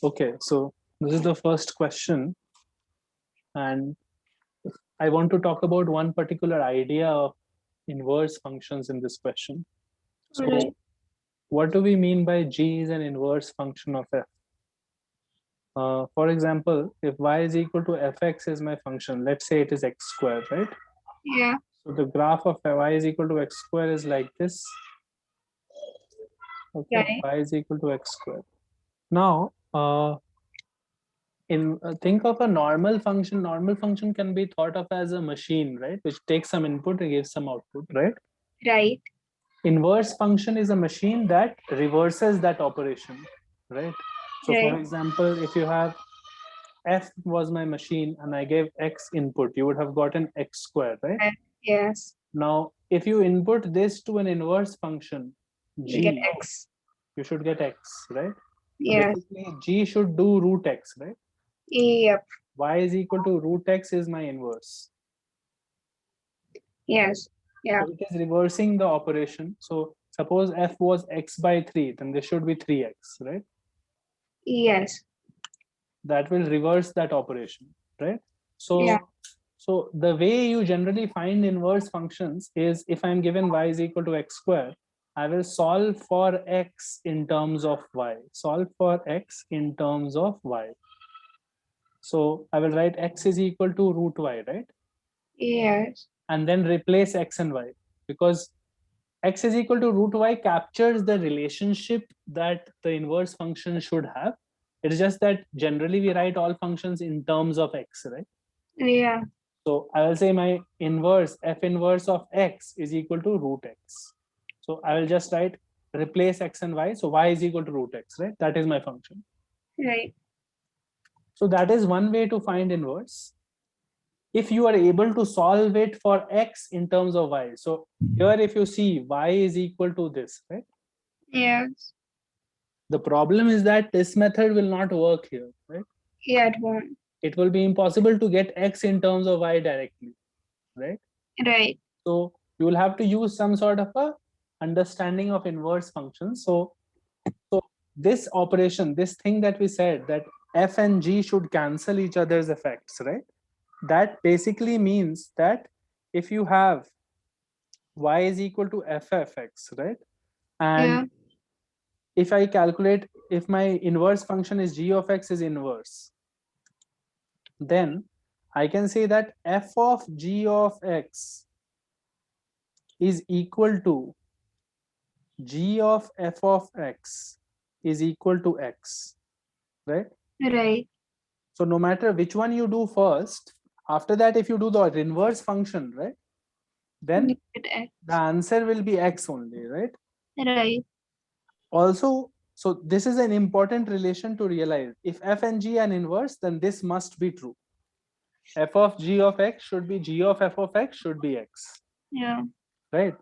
Okay, so this is the first question, and I want to talk about one particular idea of inverse functions in this question. So, Alright. what do we mean by g is an inverse function of f? For example, if y is equal to fx is my function, let's say it is x squared, right? Yeah. So the graph of y is equal to x squared is like this. Okay, Right. y is equal to x squared. Now, think of a normal function can be thought of as a machine, right, which takes some input and gives some output, right? Right. Inverse function is a machine that reverses that operation, right? So for Right. example, if you have f was my machine and I gave x input, you would have gotten x squared, right? Yes. Now if you input this to an inverse function You get g, X. you should get x, right? Yes. Basically g should do root x, right? Yep. Y is equal to root x is my inverse. Yes. Yeah. So it is reversing the operation. So suppose f was x by 3, then this should be 3x, right? Yes. That will reverse that operation, right? Yeah. So the way you generally find inverse functions is if I'm given y is equal to x square, I will solve for x in terms of y. Solve for x in terms of y. So I will write x is equal to root y, right? Yes. And then replace x and y, because x is equal to root y captures the relationship that the inverse function should have. It's just that generally we write all functions in terms of x, right? Yeah. So I will say my inverse, f inverse of x is equal to root x. So I will just write replace x and y. So y is equal to root x, right? That is my function. Right. So that is one way to find inverse. If you are able to solve it for x in terms of y. So here if you see y is equal to this, right? Yes. The problem is that this method will not work here, right? Yeah, it won't. It will be impossible to get x in terms of y directly, right? Right. So you will have to use some sort of a understanding of inverse functions. So this operation, this thing that we said that f and g should cancel each other's effects, right? That basically means that if you have y is equal to f(x), right? Yeah. And if I calculate, if my inverse function is g of x is inverse, then I can say that f of g of x is equal to g of f of x is equal to x, right? Right. So no matter which one you do first, after that, if you do the inverse function, right, You then get X. the answer will be x only, right? Right. Also, so this is an important relation to realize. If f and g are inverse, then this must be true. F of g of x should be g of f of x should be x, Yeah. right?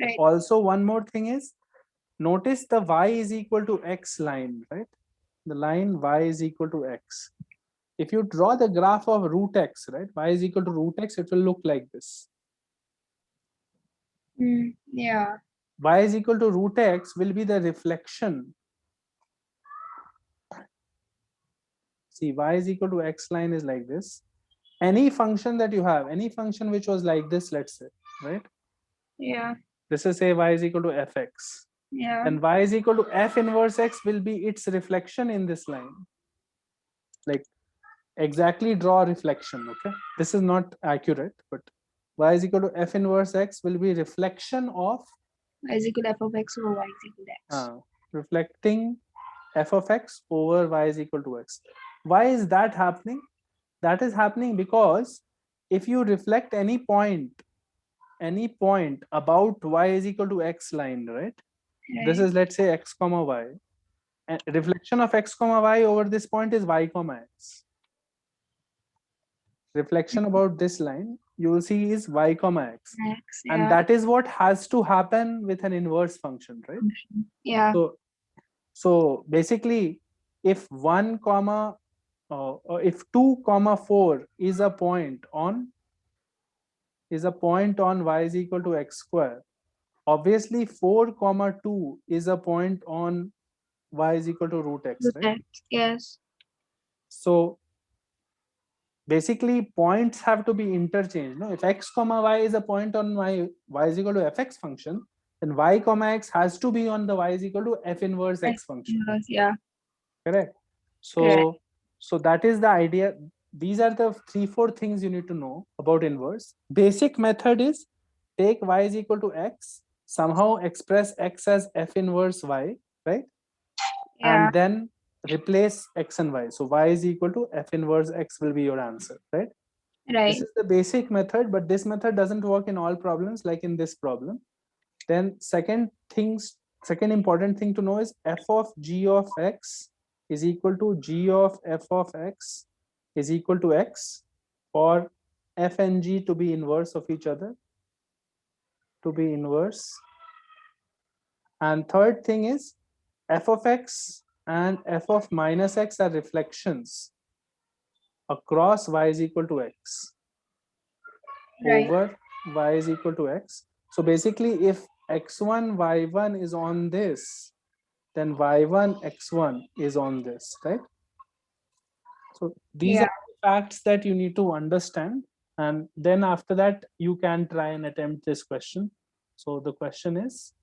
Right. Also, one more thing is, notice the y is equal to x line, right? The line y is equal to x. If you draw the graph of root x, right, y is equal to root x, it will look like this. Yeah. Y is equal to root x will be the reflection. See, y is equal to x line is like this. Any function that you have, any function which was like this, let's say, right? Yeah. This is say y is equal to fx. Yeah. And y is equal to f inverse x will be its reflection in this line. Like exactly draw reflection, okay? This is not accurate, but y is equal to f inverse x will be reflection of Y is equal to F of X over Y is equal to X. reflecting f of x over y is equal to x. Why is that happening? That is happening because if you reflect any point about y is equal to x line, right? This Right. is, let's say, x comma y. And reflection of x comma y over this point is y comma x. Reflection about this line you will see is y comma x. X. And Yeah. that is what has to happen with an inverse function, right? Yeah. So basically, if 1 comma or if 2 comma 4 is a point on y is equal to x square, obviously 4 comma 2 is a point on y is equal to root x, Root right? x. Yes. So basically points have to be interchanged. No, if x comma y is a point on y is equal to fx function, then y comma x has to be on the y is equal to f inverse x function. Yeah. Correct. So Correct. so that is the idea. These are the 3-4 things you need to know about inverse. Basic method is take y is equal to x, somehow express x as f inverse y, right? Yeah. And then replace x and y. So y is equal to f inverse x will be your answer, right? Right. This is the basic method, but this method doesn't work in all problems like in this problem. Then second important thing to know is f of g of x is equal to g of f of x is equal to x for f and g to be inverse of each other, to be inverse. And third thing is f of x and f of minus x are reflections across y is equal to x Right. over y is equal to x. So basically if x1 y1 is on this, then y1 x1 is on this, right? So these Yeah. are the facts that you need to understand, and then after that you can try and attempt this question. So the question is,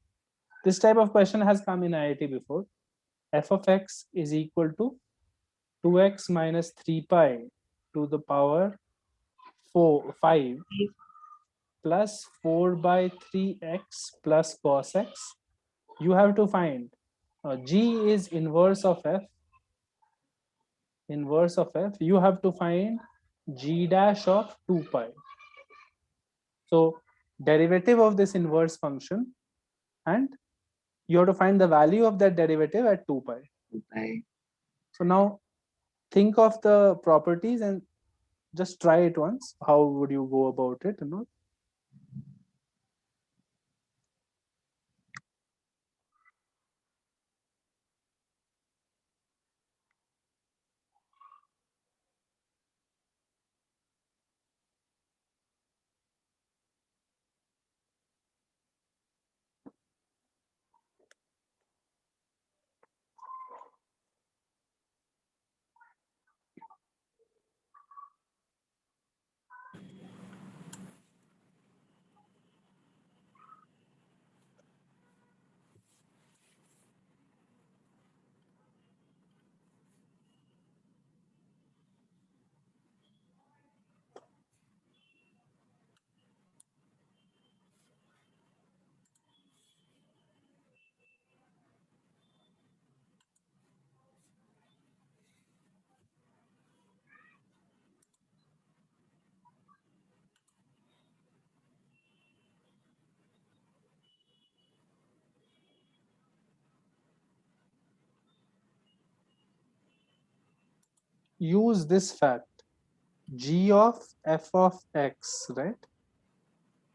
this type of question has come in IIT before. F of x is equal to 2x minus 3 pi to the power 5 plus 4 by 3x plus cos x. You have to find g is inverse of f. Inverse of f, you have to find g dash of 2 pi. So derivative of this inverse function, and you have to find the value of that derivative at 2 pi. Okay. So now think of the properties and just try it once. How would you go about it? Use this fact, g of f of x, right,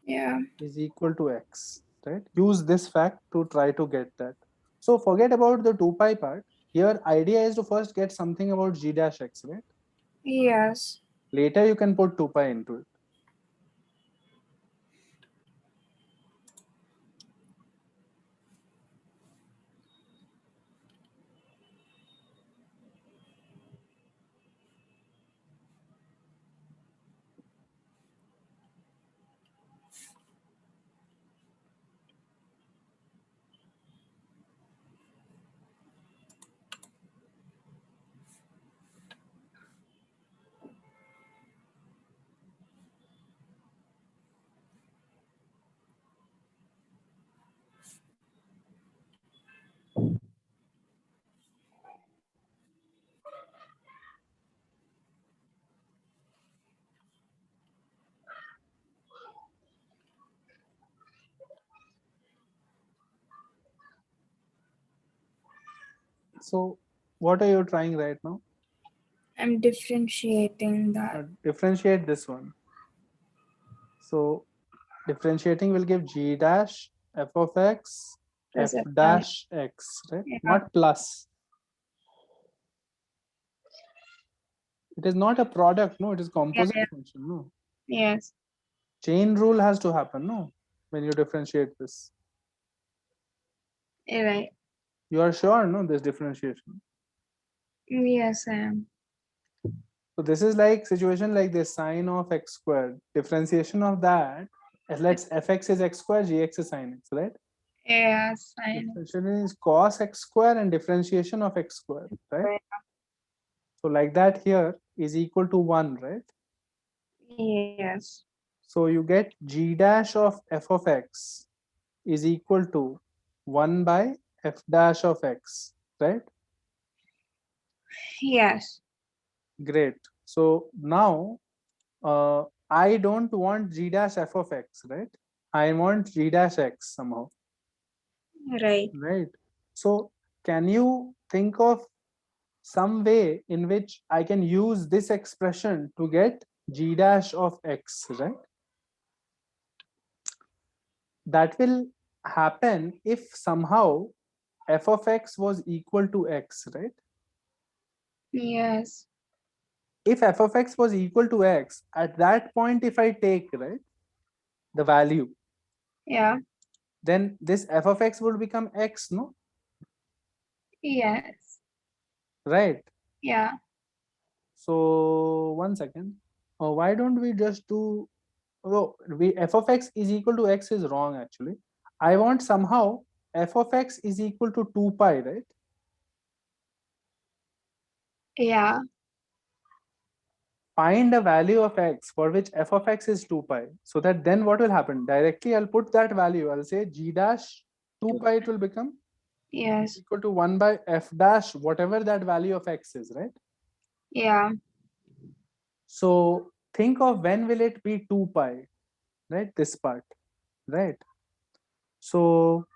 Yeah. is equal to x, right? Use this fact to try to get that. So forget about the 2 pi part. Here idea is to first get something about g dash x, right? Yes. Later you can put 2 pi into it. So what are you trying right now? I'm differentiating that. Differentiate this one. So differentiating will give g dash f of x f Plus f dash x, right? Yeah. Not plus. It is not a product, no, it is composite Yeah. function, no. Yes. Chain rule has to happen, no, when you differentiate this. Right. You are sure, no, this differentiation? Yes, I am. So this is like situation like this, sine of x squared. Differentiation of that, let's fx is x squared, gx is sine x, right? Yes, I know. Differentiation is cos x square and differentiation of x square, right? So like that here is equal to 1, right? Yes. So you get g dash of f of x is equal to 1 by f dash of x, right? Yes. Great. So now I don't want g dash f of x, right? I want g dash x somehow, Right. right? So can you think of some way in which I can use this expression to get g dash of x, right? That will happen if somehow f of x was equal to x, right? Yes. If f of x was equal to x, at that point, if I take, right, the value, Yeah. then this f of x would become x, no? Yes. Right? Yeah. So one second. Why don't we just do, oh, we f of x is equal to x is wrong actually. I want somehow f of x is equal to 2 pi, right? Yeah. Find a value of x for which f of x is 2 pi. So that then what will happen? Directly I'll put that value. I'll say g dash 2 pi, it will become Yes. equal to 1 by f dash, whatever that value of x is, right? Yeah. So think of when will it be 2 pi, right? This part, right? So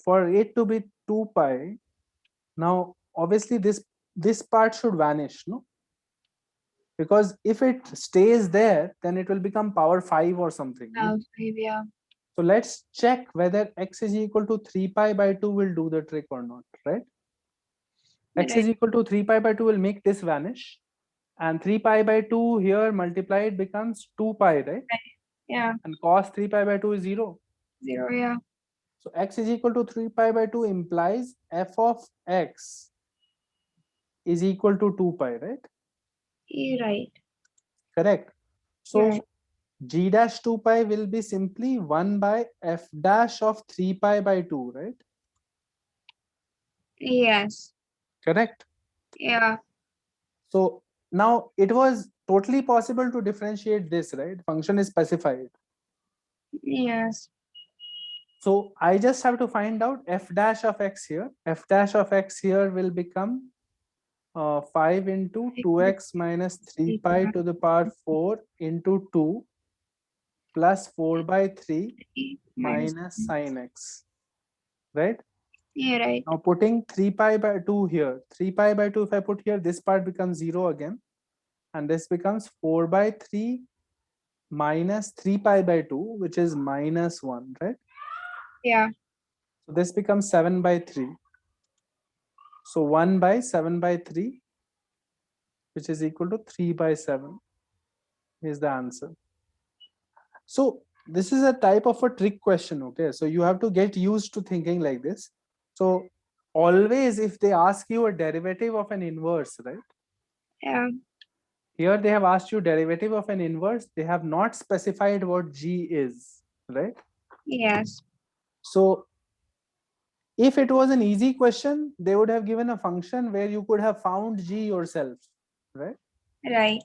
for it to be 2 pi, now obviously this part should vanish, no? Because if it stays there, then it will become power 5 or something, no? Yeah. So let's check whether x is equal to 3 pi by 2 will do the trick or not, right? X Right. is equal to 3 pi by 2 will make this vanish, and 3 pi by 2 here multiplied becomes 2 pi, right? Yeah. And cos 3 pi by 2 is 0. 0. Yeah. So x is equal to 3 pi by 2 implies f of x is equal to 2 pi, right? Right. Correct. Yes. So g dash 2 pi will be simply 1 by f dash of 3 pi by 2, right? Yes. Correct. Yeah. So now it was totally possible to differentiate this, right? Function is specified. Yes. So I just have to find out f dash of x here. F dash of x here will become 5 into 2x minus 3 pi to the power 4 into 2 plus 4 by 3 Minus. minus sine x, right? Yeah. Right. Now putting 3 pi by 2 here, 3 pi by 2 if I put here, this part becomes 0 again, and this becomes 4 by 3 minus 3 pi by 2, which is minus 1, right? Yeah. So this becomes 7 by 3. So 1 by 7 by 3, which is equal to 3 by 7 is the answer. So this is a type of a trick question, okay? So you have to get used to thinking like this. So always if they ask you a derivative of an inverse, right? Yeah. Here they have asked you derivative of an inverse. They have not specified what g is, right? Yes. So if it was an easy question, they would have given a function where you could have found g yourself, right? Right.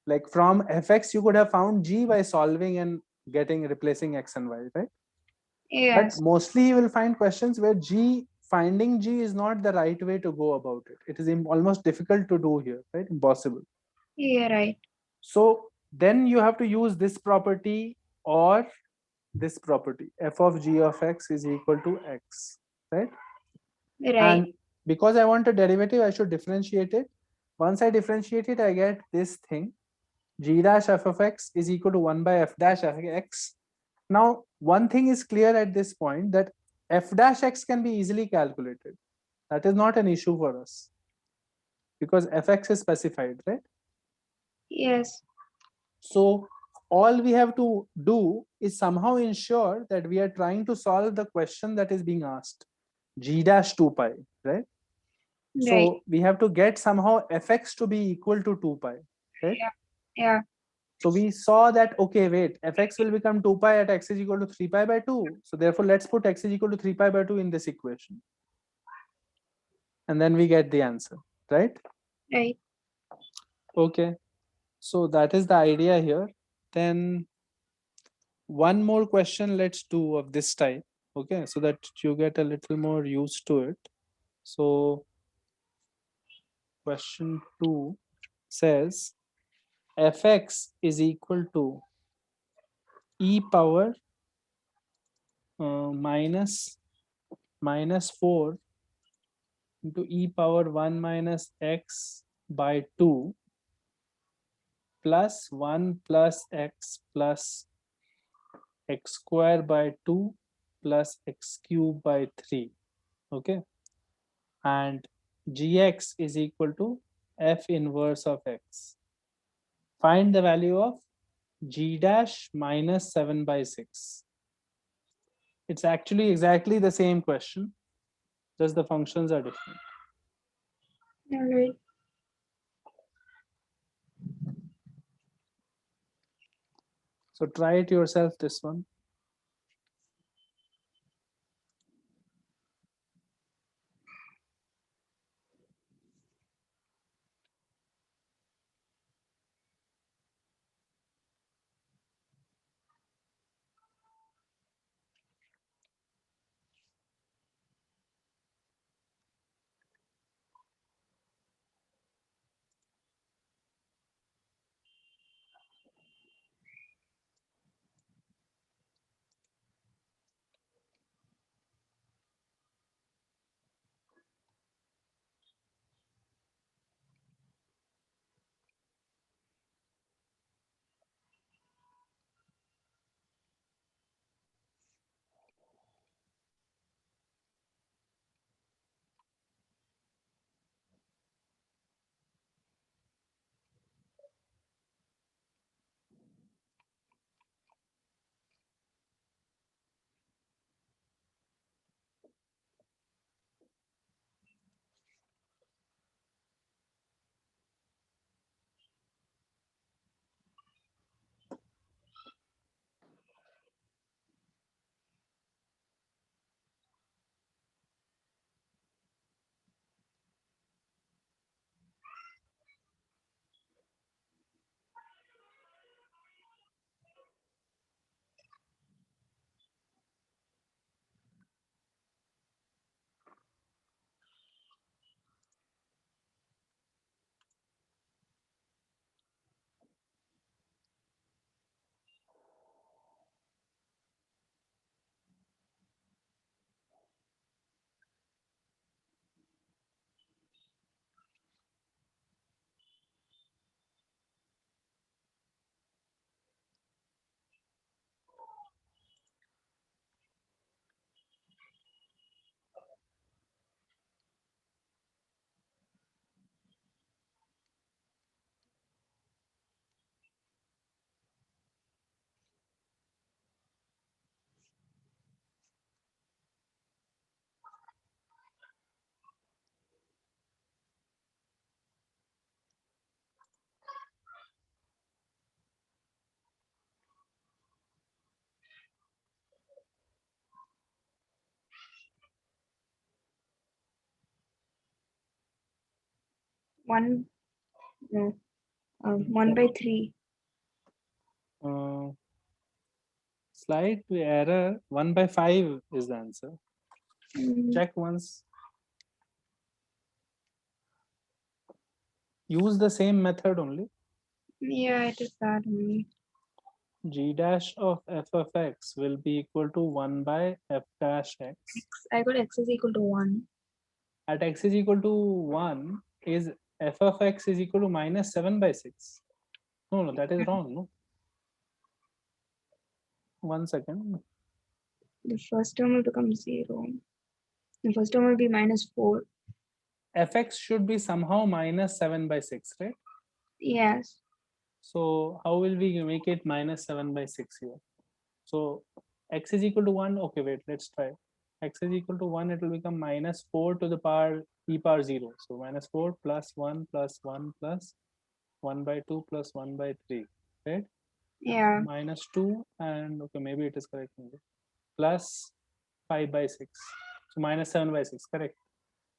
Like from fx, you could have found g by solving and replacing x and y, right? But Yes. mostly you will find questions where finding g is not the right way to go about it. It is almost difficult to do here, right? Impossible. Yeah. Right. So then you have to use this property or this property, f of g of x is equal to x, right? Right. And because I want a derivative, I should differentiate it. Once I differentiate it, I get this thing, g dash f of x is equal to 1 by f dash f x. Now, one thing is clear at this point, that f dash x can be easily calculated. That is not an issue for us because fx is specified, right? Yes. So all we have to do is somehow ensure that we are trying to solve the question that is being asked, g dash 2 pi, right? Right. So we have to get somehow fx to be equal to 2 pi, right? Yeah. So we saw that, okay, wait, fx will become 2 pi at x is equal to 3 pi by 2. So therefore, let's put x is equal to 3 pi by 2 in this equation. And then we get the answer, right? Right. Okay. So that is the idea here. Then one more question let's do of this type, okay, so that you get a little more used to it. So question 2 says fx is equal to e power minus 4 into e power 1 minus x by 2 plus 1 plus x plus x square by 2 plus x cube by 3, okay, and gx is equal to f inverse of x. Find the value of g dash minus 7 by 6. It's actually exactly the same question, just the functions are different. All right. So try it yourself, this one. One. No. 1 by 3. Uh, Slight error, 1 by 5 is the answer. Check once. Use the same method only. Yeah, it is that only. G dash of f of x will be equal to 1 by f dash x. I got x is equal to 1. At x is equal to 1 is f of x is equal to minus 7 by 6. No, that is wrong. No. 1 second. The first term will become 0. The first term will be minus 4. Fx should be somehow minus 7 by 6, right? Yes. So how will we make it minus 7 by 6 here? So x is equal to 1. Okay, wait, let's try. X is equal to 1, it will become minus 4 to the power e power 0. So minus 4 plus 1 plus 1 plus 1 by 2 plus 1 by 3, right? Yeah. Minus 2 and okay, maybe it is correct. Maybe. Plus 5 by 6. So minus 7 by 6, correct.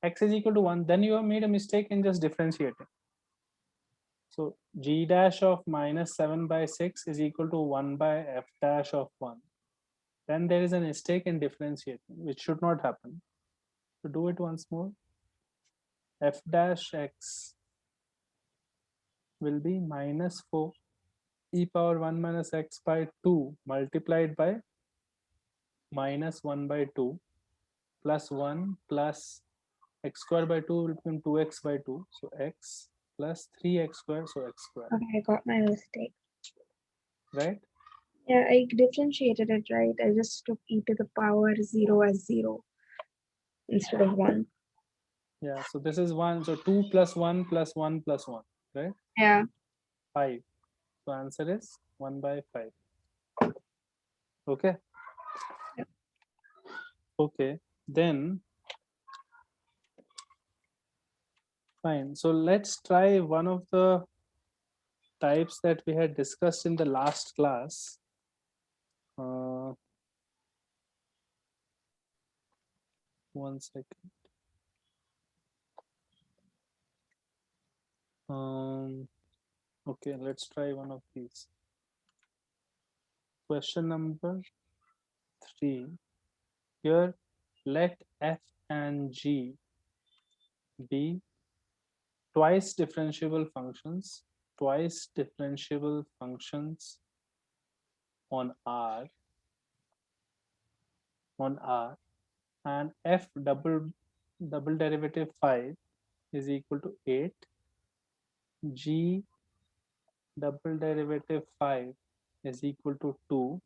X is equal to 1. Then you have made a mistake in just differentiating. So g dash of minus 7 by 6 is equal to 1 by f dash of 1. Then there is a mistake in differentiating, which should not happen. So do it once more. F dash x will be minus 4 e power 1 minus x by 2 multiplied by minus 1 by 2 plus 1 plus x square by 2 will become 2x by 2. So x plus 3x square, so x square, Okay, I got my mistake. right? Yeah, I differentiated it right. I just took e to the power 0 as 0 instead of 1. Yeah, so this is 1. So 2 plus 1 plus 1 plus 1, right? Yeah. 5. So answer is 1 by 5. Okay. Yep. Okay. Then fine. So let's try one of the types that we had discussed in the last class. One second. Okay, let's try one of these. Question number 3. Here, let f and g be twice differentiable functions on R and f double derivative 5 is equal to 8, g double derivative 5 is equal to 2.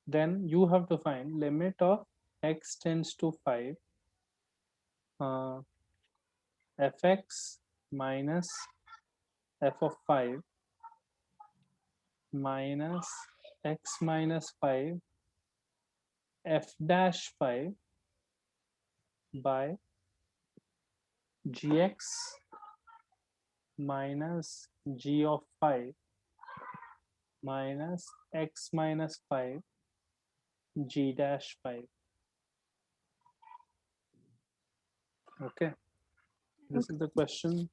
Then you have to find limit of x tends to 5 fx minus f of 5 minus x minus 5 f dash 5 by gx minus g of 5 minus x minus 5 g dash 5. Okay, this is the question.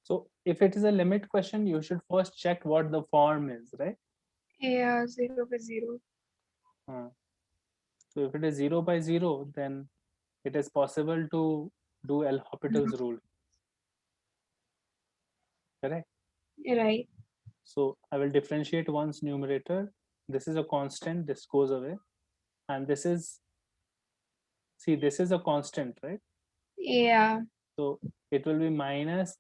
So if it is a limit question, you should first check what the form is, right? Yeah, 0 by 0. So if it is 0 by 0, then it is possible to do L'Hopital's rule, correct? Right. So I will differentiate one's numerator. This is a constant, this goes away. And this is, see, this is a constant, right? Yeah. So it will be minus,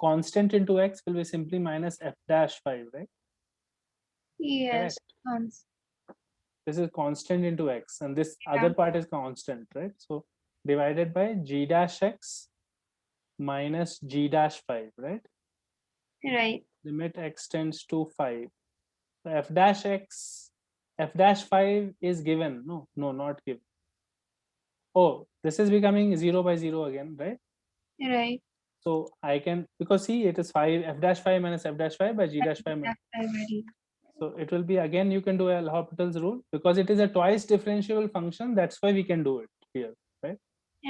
constant into x will be simply minus f dash 5, right? Yes. Correct. This is constant into x, and this other part is constant, right? So divided by g dash x minus g dash 5, right? Right. Limit x tends to 5. So f dash x, f dash 5 is given. No, not given. Oh, this is becoming 0 by 0 again, right? Right. So I can, because see, it is 5, f dash 5 minus f dash 5 by g dash 5 minus. So it will be, again, you can do L'Hopital's rule because it is a twice differentiable function. That's why we can do it here, right?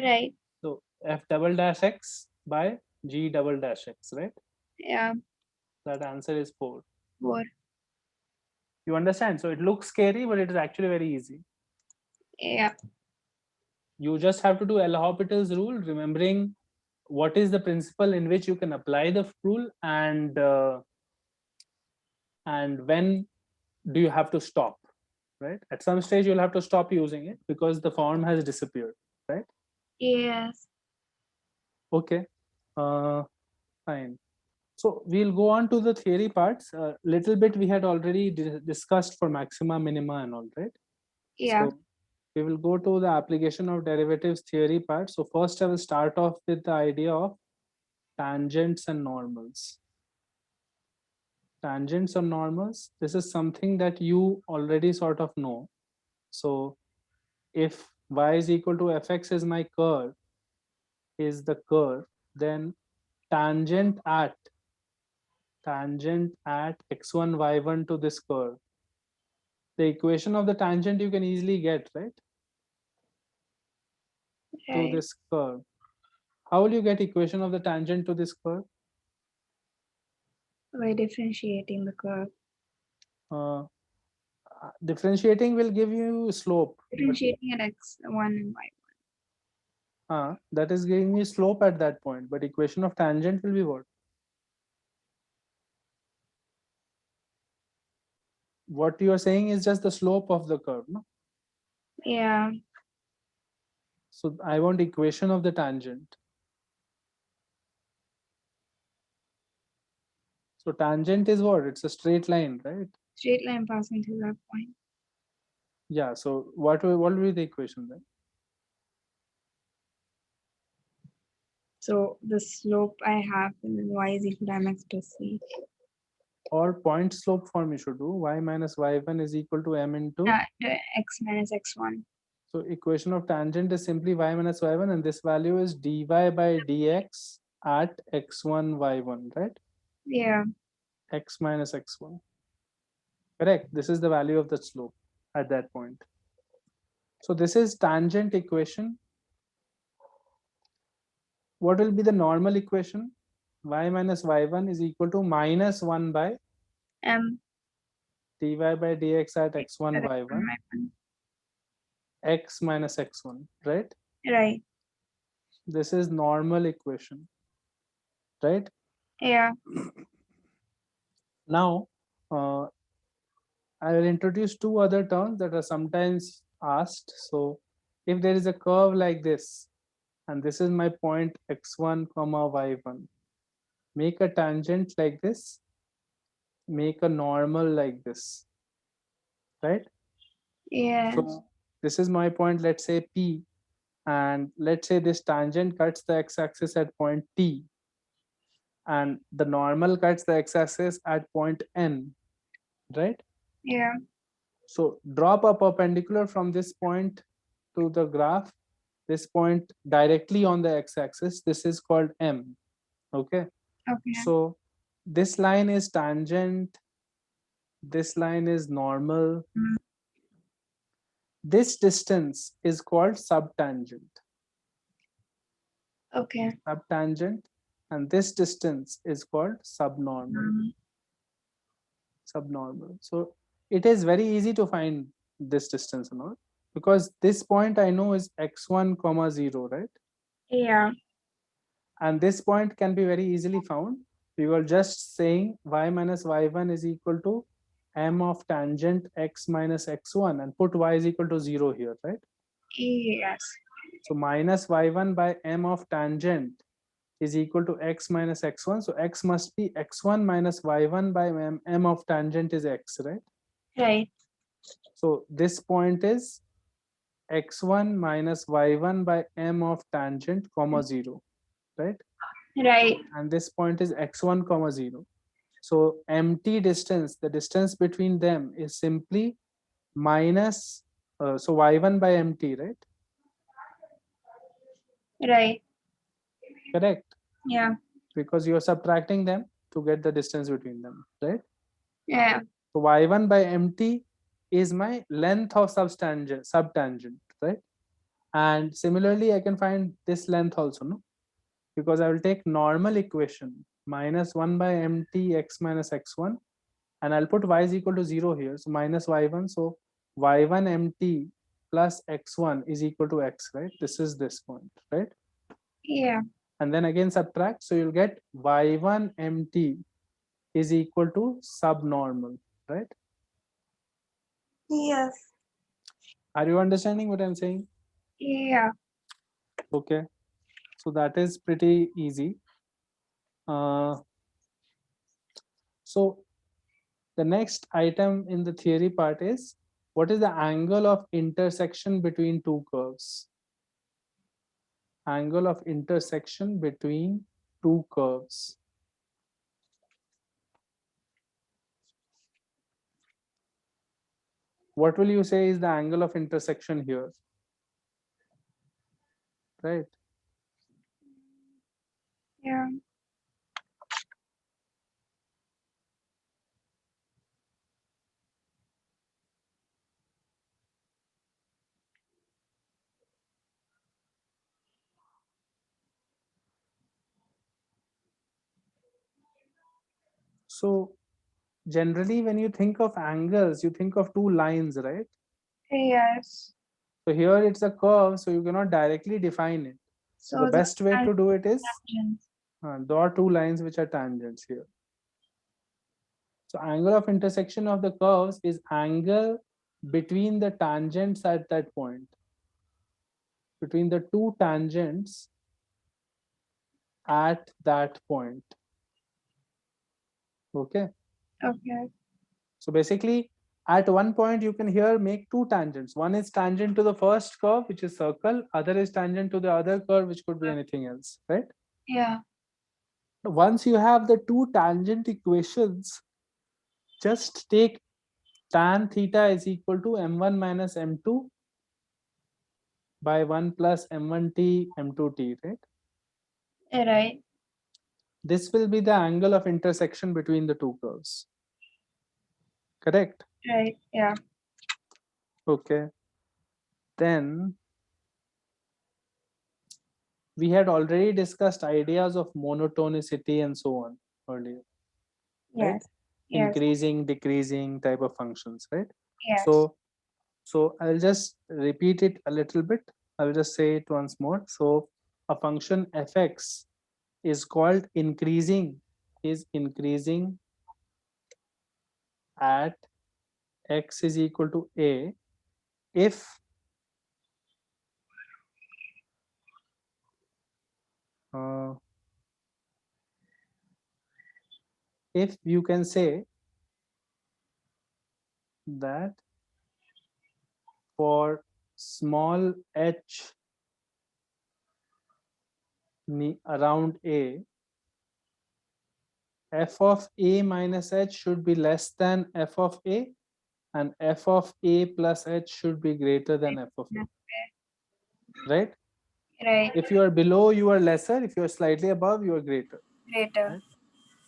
Right. So f double dash x, by g double dash x, right? Yeah, That answer is 4. 4. You understand? So it looks scary, but it is actually very easy. Yeah, You just have to do L'Hopital's rule, remembering what is the principle in which you can apply the rule, and when do you have to stop, right? At some stage you'll have to stop using it because the form has disappeared, right? yes. Okay, fine. So we'll go on to the theory parts. Little bit we had already discussed for maxima, minima, and all, right? Yeah, So we will go to the application of derivatives theory part. So first I will start off with the idea of tangents and normals. Tangents or normals, this is something that you already sort of know. So if y is equal to fx is my curve, is the curve, then tangent at x1 y1 to this curve, the equation of the tangent you can easily get, right? To right. this curve, how will you get equation of the tangent to this curve? By differentiating the curve. uh, Differentiating will give you slope, but Differentiating at x1 and y. that is giving me slope at that point, but equation of tangent will be what? What you are saying is just the slope of the curve, no? Yeah, So I want equation of the tangent. So tangent is what? It's a straight line, right? straight line passing through that point. Yeah. So what will be the equation then? So the slope I have and then y is equal to mx plus c. Or point slope form you should do. Y minus y1 is equal to m into. X minus x1. So equation of tangent is simply y minus y1, and this value is dy by dx at x1 y1, right? Yeah, X minus x1. Correct. This is the value of the slope at that point. So this is tangent equation. What will be the normal equation? Y minus y1 is equal to minus 1 by m dy by dx at x1 at y1 x1, y1. x minus x1, right? Right. This is normal equation, right? Yeah, Now I will introduce two other terms that are sometimes asked. So if there is a curve like this, and this is my point x1 comma y1, make a tangent like this, make a normal like this, right? yeah, So this is my point, let's say P, and let's say this tangent cuts the x-axis at point T, and the normal cuts the x-axis at point N, right? yeah, So drop a perpendicular from this point to the graph, this point directly on the x-axis. This is called M, okay? okay, So this line is tangent, this line is normal. Mm. This distance is called subtangent. okay. Subtangent, and this distance is called subnormal. Subnormal. So it is very easy to find this distance and all, because this point I know is x1 comma 0, right? Yeah, And this point can be very easily found. We were just saying y minus y1 is equal to m of tangent x minus x1, and put y is equal to 0 here, right? yes, So minus y1 by m of tangent is equal to x minus x1. So x must be x1 minus y1 by m of tangent is x, right? right, So this point is x1 minus y1 by m of tangent comma 0, right? right, And this point is x1 comma 0. So empty distance, the distance between them is simply minus, so y1 by mt, right? right, Correct. yeah, Because you're subtracting them to get the distance between them, right? yeah, So y1 by mt is my length of subtangent, right? And similarly, I can find this length also, no? because I will take normal equation minus 1 by mt x minus x1, and I'll put y is equal to 0 here, so minus y1. So y1 mt plus x1 is equal to x, right? This is this point, right? Yeah. And then again subtract, so you'll get y1 mt is equal to subnormal, right? Yes. Are you understanding what I'm saying? Yeah. Okay, so that is pretty easy. So the next item in the theory part is, what is the angle of intersection between two curves? Angle of intersection between two curves. What will you say is the angle of intersection here? Right? Yeah. So generally when you think of angles, you think of two lines, right? Yes. So here it's a curve, so you cannot directly define it. So the So the best way to do it is, tangents. there are two lines which are tangents here. So angle of intersection of the curves is angle between the tangents at that point, between the two tangents at that point. Okay. Okay. So basically, at one point you can here make two tangents. One is tangent to the first curve, which is circle. Other is tangent to the other curve, which could be anything else, right? Yeah. Once you have the two tangent equations, just take tan theta is equal to m1 minus m2 by 1 plus m1t m2t, right? Right. This will be the angle of intersection between the two curves. Correct? Right. Yeah. Okay. Then we had already discussed ideas of monotonicity and so on earlier, right? Yes. Yes. Increasing, decreasing type of functions, right? Yes. So I'll just repeat it a little bit. I'll just say it once more. So a function fx is called increasing, is increasing at x is equal to a uh, if you can say that for small h around a, f of a minus h should be less than f of a, and f of a plus h should be greater than f of a, right? Right. If you are below, you are lesser. If you are slightly above, you are greater, Later. right?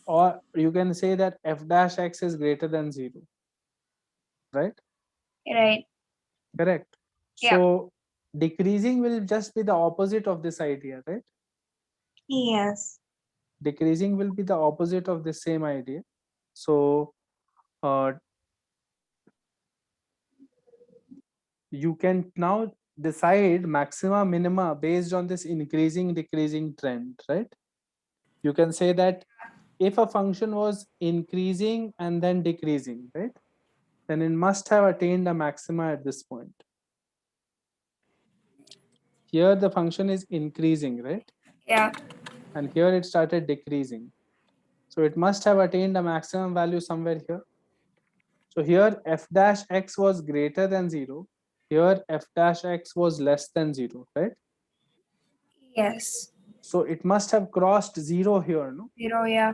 Or you can say that f dash x is greater than 0, right? Right. Correct. Yeah. So decreasing will just be the opposite of this idea, right? Yes. Decreasing will be the opposite of the same idea. So uh, you can now decide maxima minima based on this increasing decreasing trend, right? You can say that if a function was increasing and then decreasing, right, then it must have attained a maxima at this point. Here the function is increasing, right? Yeah. And here it started decreasing. So it must have attained a maximum value somewhere here. So here f dash x was greater than 0. Here f dash x was less than 0, right? Yes. So it must have crossed 0 here, no? 0. Yeah.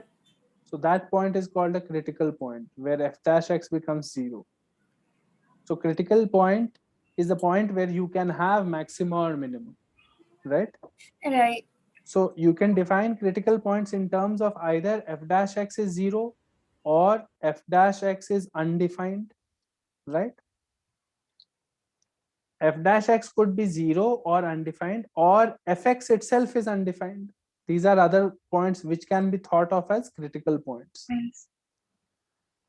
So that point is called a critical point where f dash x becomes 0. So critical point is the point where you can have maximum or minimum, right? Right. So you can define critical points in terms of either f dash x is 0 or f dash x is undefined, right? F dash x could be 0 or undefined, or fx itself is undefined. These are other points which can be thought of as critical points. Yes.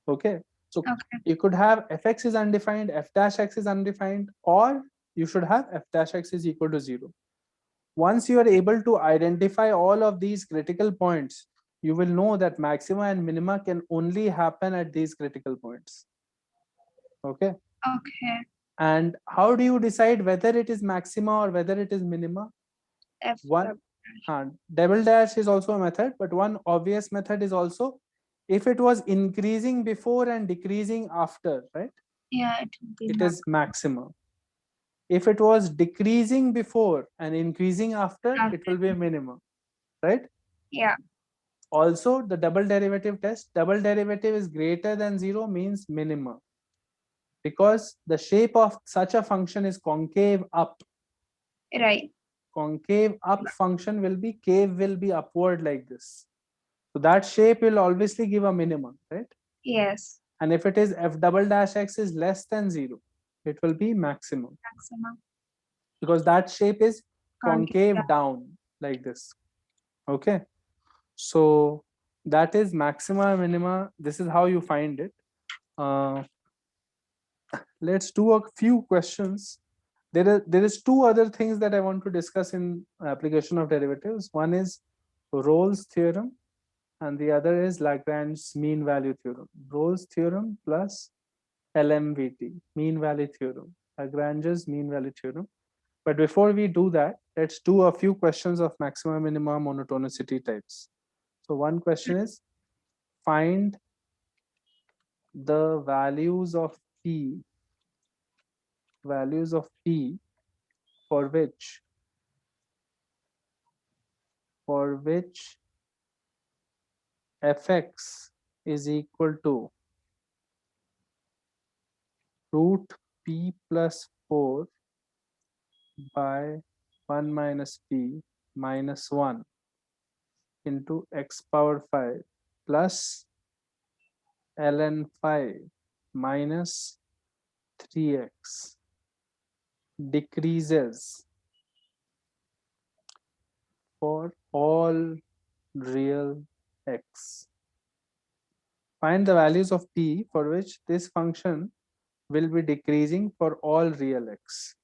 Okay, so Okay. you could have fx is undefined, f dash x is undefined, or you should have f dash x is equal to 0. Once you are able to identify all of these critical points, you will know that maxima and minima can only happen at these critical points. Okay. Okay. And how do you decide whether it is maxima or whether it is minima? F One, double dash is also a method, but one obvious method is also if it was increasing before and decreasing after, right? Yeah, it will be It max. is maxima. If it was decreasing before and increasing after, it will be a minimum, right? Yeah. Also, the double derivative test, double derivative is greater than 0 means minimum, because the shape of such a function is concave up. Right. Concave up function will be, cave will be upward like this. So that shape will obviously give a minimum, right? Yes. And if it is f double dash x is less than 0, it will be maximum, Maximum. because that shape is Concave concave down like this. Okay, so that is maxima, minima. This is how you find it. Let's do a few questions. There is two other things that I want to discuss in application of derivatives. One is Rolle's theorem, and the other is Lagrange's mean value theorem. Rolle's theorem plus LMVT, mean value theorem, Lagrange's mean value theorem. But before we do that, let's do a few questions of maximum, minimum, monotonicity types. So one question is, find the values of P for which fx is equal to root p plus 4 by 1 minus p minus 1 into x power 5 plus ln 5 minus 3x decreases for all real x. Find the values of p for which this function will be decreasing for all real x.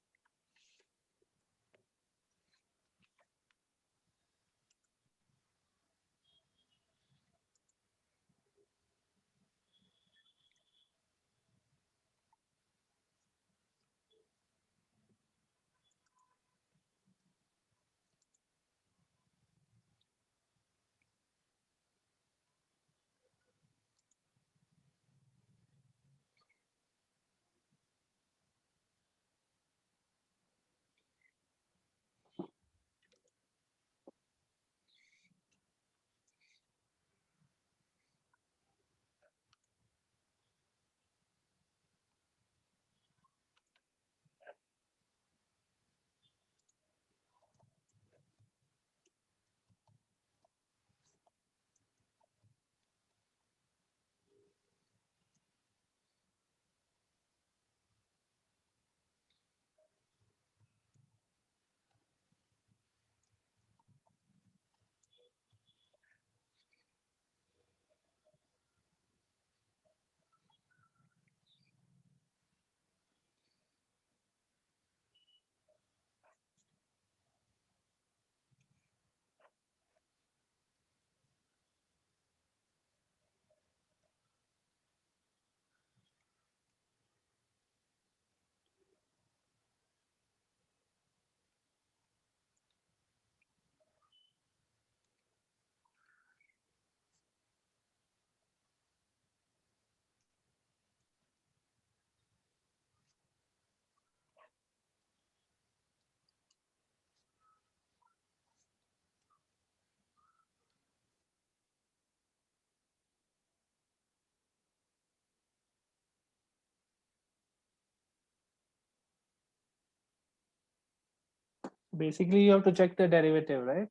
Basically, you have to check the derivative, right?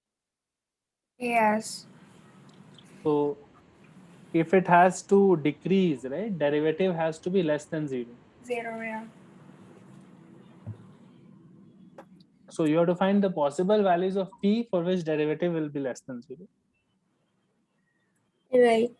Yes. So if it has to decrease, right, derivative has to be less than 0. 0. Yeah. So you have to find the possible values of p for which derivative will be less than 0. Right.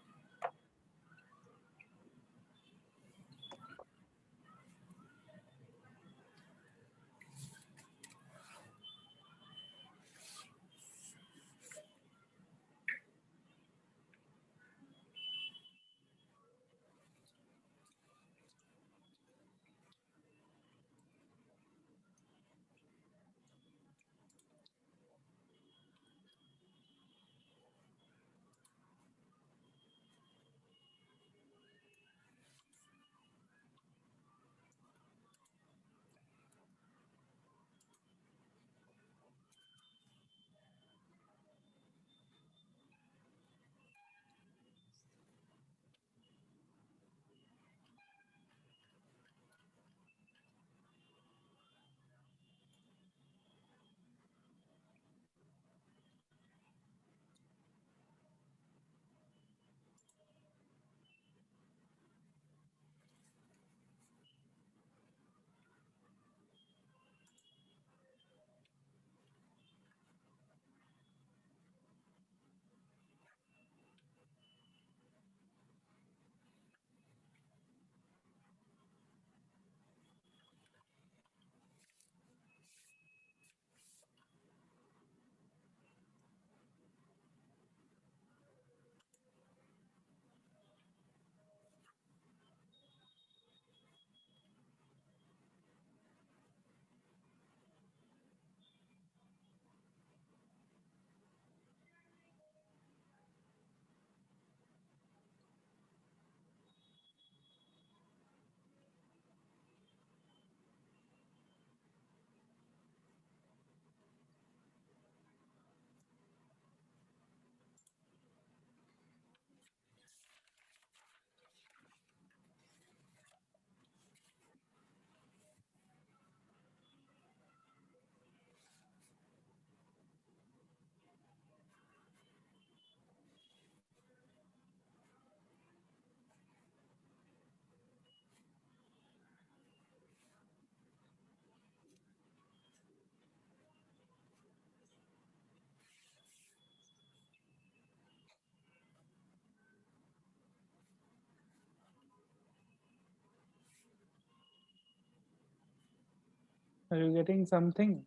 Are you getting something?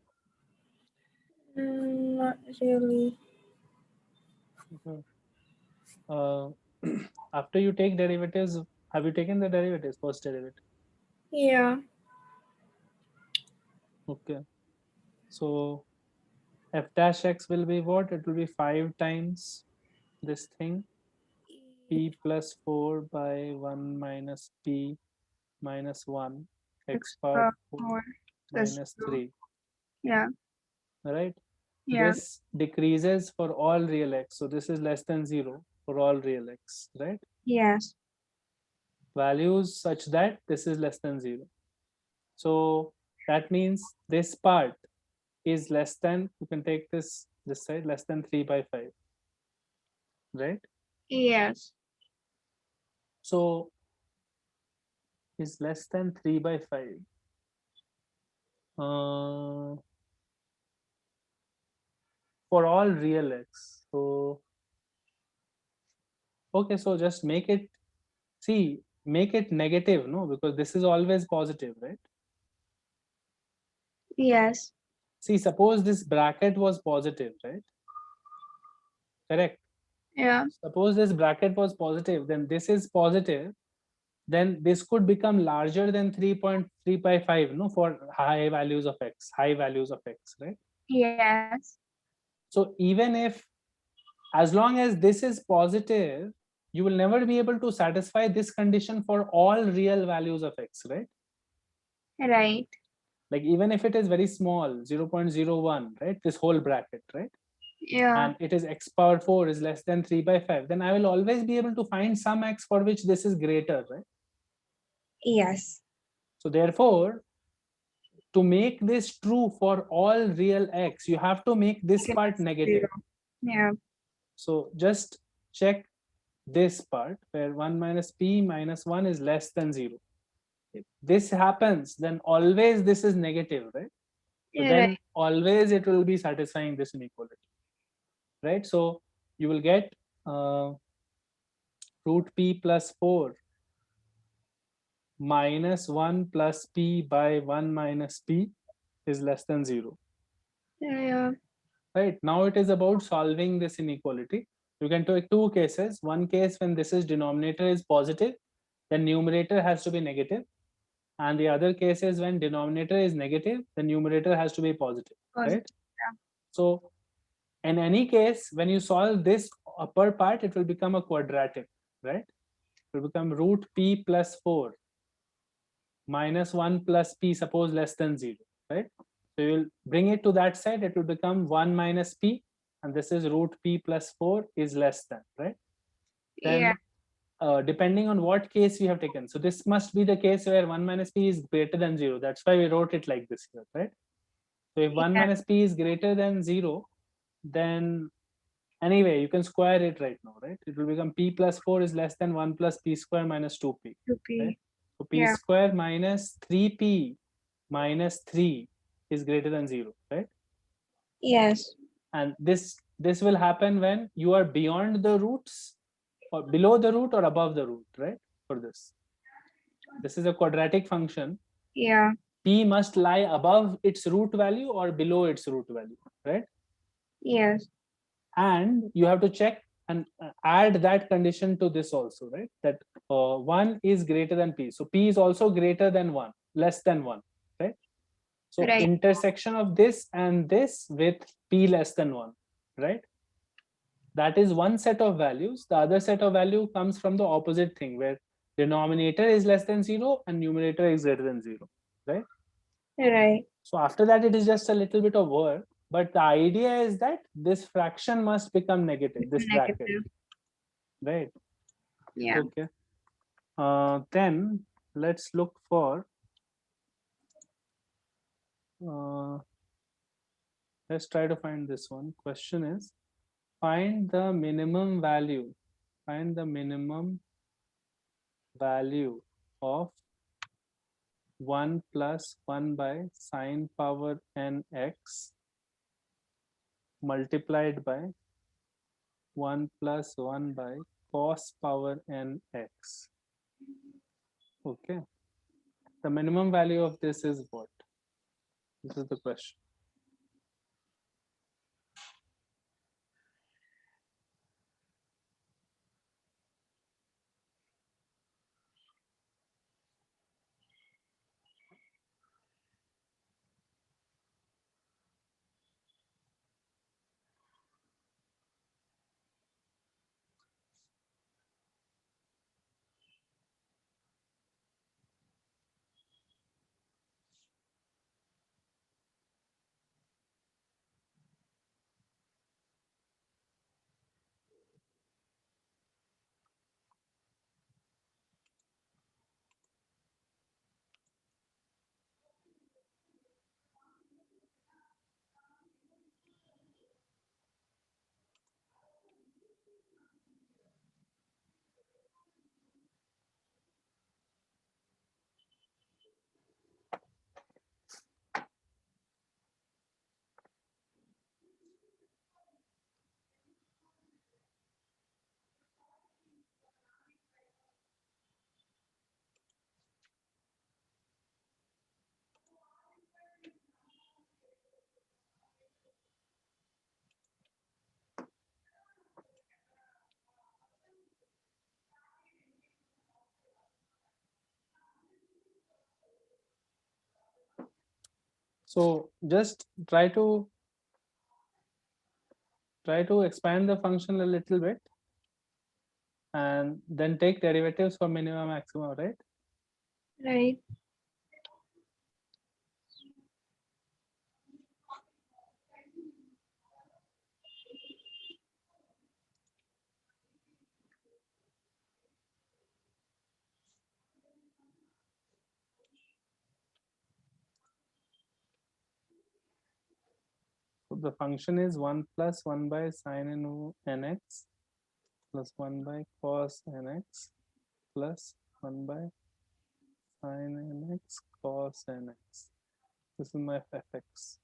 Not really. Okay. Uh, after you take derivatives, have you taken the derivatives, first derivative? Yeah. Okay. So f dash x will be what? It will be 5 times this thing, p plus 4 by 1 minus p minus 1 x power 4 Or this. minus 3, Yeah. right? Yeah. This decreases for all real x. So this is less than 0 for all real x, right? Yes. Values such that this is less than 0. So that means this part is less than, you can take this side, less than 3 by 5, right? Yes. So is less than 3 by 5. For all real x. So okay, so just make it, see, make it negative, no, because this is always positive, right? Yes. See, suppose this bracket was positive, right? Correct. Yeah. Suppose this bracket was positive, then this is positive, then this could become larger than 3.355, no, for high values of x, high values of x, right? Yes. So even if, as long as this is positive, you will never be able to satisfy this condition for all real values of x, right? Right. Like even if it is very small, 0.01, right, this whole bracket, right, Yeah. and it is x power 4 is less than 3 by 5, then I will always be able to find some x for which this is greater, right? Yes. So therefore, to make this true for all real x, you have to make this Okay, part that's negative. 0. Yeah. So just check this part where 1 minus p minus 1 is less than 0. If this happens, then always this is negative, right? So Yeah, then always it will be satisfying this inequality, right? So you will get root p plus 4 minus 1 plus p by 1 minus p is less than 0. yeah, Right, now it is about solving this inequality. You can take two cases. One case when this is denominator is positive, then numerator has to be negative. And the other case is when denominator is negative, the numerator has to be positive, positive. right? So in any case, when you solve this upper part, it will become a quadratic, right? It will become root p plus 4 minus 1 plus p, suppose less than 0, right? So you will bring it to that side, it will become 1 minus p, and this is root p plus 4 is less than, right? Yeah, Then depending on what case you have taken, so this must be the case where 1 minus p is greater than 0. That's why we wrote it like this here, right? So if 1 yeah, minus p is greater than 0, then anyway, you can square it right now, right? It will become p plus 4 is less than 1 plus p square minus 2p, right? 2p. So p Yeah, square minus 3p minus 3 is greater than 0, right? yes, And this will happen when you are beyond the roots or below the root or above the root, right? For this is a quadratic function. yeah, P must lie above its root value or below its root value, right? yes, And you have to check and add that condition to this also, right? That 1 is greater than p, so p is also greater than 1, less than 1, right? So right, intersection of this and this with p less than 1, right? That is one set of values. The other set of value comes from the opposite thing, where denominator is less than 0 and numerator is greater than 0, right? right. So after that, it is just a little bit of work, but the idea is that this fraction must become negative, this bracket, Negative. right? Yeah, Okay. Then let's look for, uh, let's try to find this one. Question is, find the minimum value, find the minimum value of 1 plus 1 by sine power n x multiplied by 1 plus 1 by cos power n x. Okay. The minimum value of this is what? This is the question. So just try to expand the function a little bit and then take derivatives for minima maxima, right? right. So the function is 1 plus 1 by sine nx plus 1 by cos nx plus 1 by sine nx cos nx. This is my fx.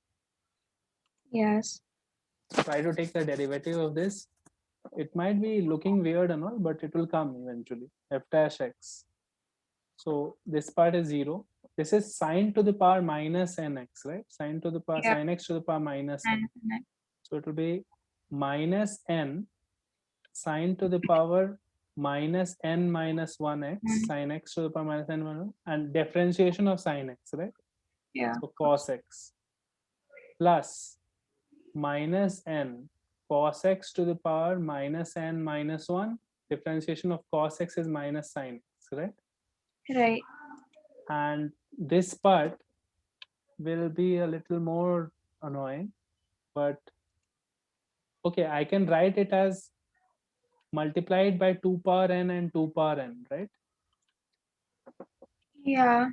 Yes. Try to take the derivative of this. It might be looking weird and all, but it will come eventually. F dash x. So this part is 0. This is sine to the power minus nx, right? Sine to the power, Yeah. sine x to the power minus n. And So it will be minus n sine to the power minus n minus 1x, sine x to the power minus n 1, and differentiation of sine x, right? yeah. So cos x plus minus n cos x to the power minus n minus 1. Differentiation of cos x is minus sine x, right? Right. And this part will be a little more annoying, but okay, I can write it as multiplied by 2 power n and 2 power n, right? Yeah.